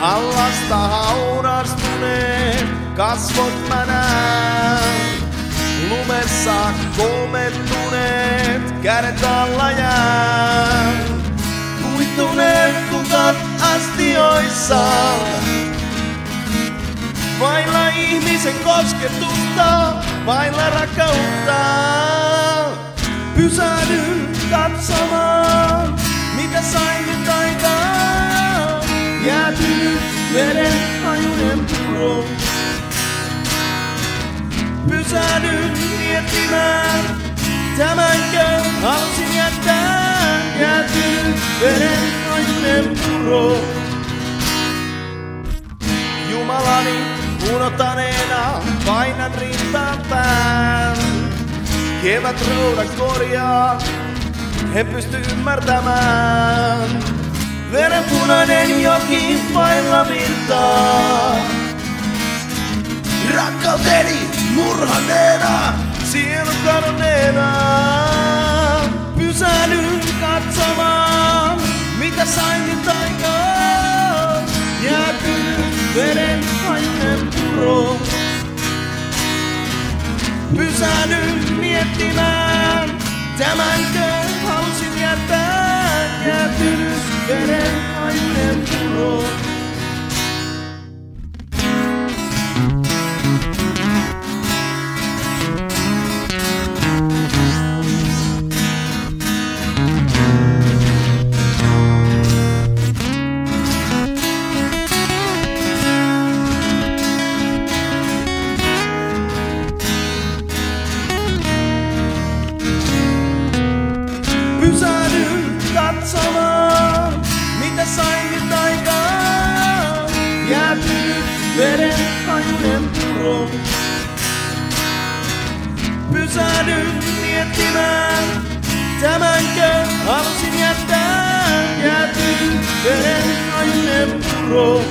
Allasta haurastuneet kasvot mä näen. Lumessa komentuneet kädet alla jään. Kuihtuneet kukat astioissaan. Vailla ihmisen kosketusta, vailla rakkautta. Pysähdyn katsomaan, mitä sain nyt aikaan. Jäätynyt veren hajunen puro. Pysähdyn miettimään, tämänkö halusin jättää. Jäätynyt veren hajunen puro. Jumalani unohtaneena painan rintaan pään. Kevät roudan korjaa, en pysty ymmärtämään. Verenpunainen joki vailla virtaa. Rakkauteni murhanneena, sielu kadonneena. Pysähdyn katsomaan, mitä sain nyt aikaan. Jäätynyt veren hajunen puro. Pysähdyn miettimään, tämänkö halusin jättää. Jäätynyt veren hajunen puro. Pysähdyn katsomaan, mitä sain nyt aikaan. Jäätynyt veren hajunen puro. Pysähdyn miettimään, tämänkö halusin jättää. Jäätynyt veren hajunen puro.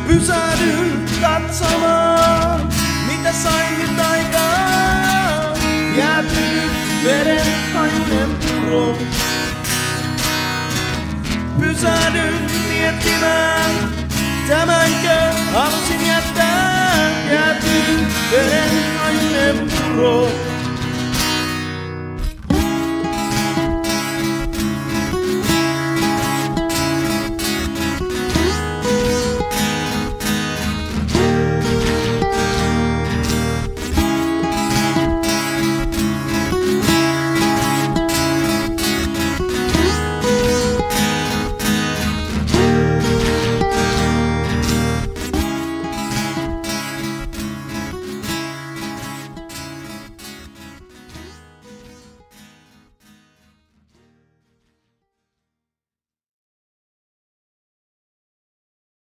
Pysähdyn katsomaan, mitä sain nyt aikaan. Jäätynyt veren hajunen puro. Pysähdyn miettimään, tämänkö halusin jättää. Jäätynyt veren hajunen puro.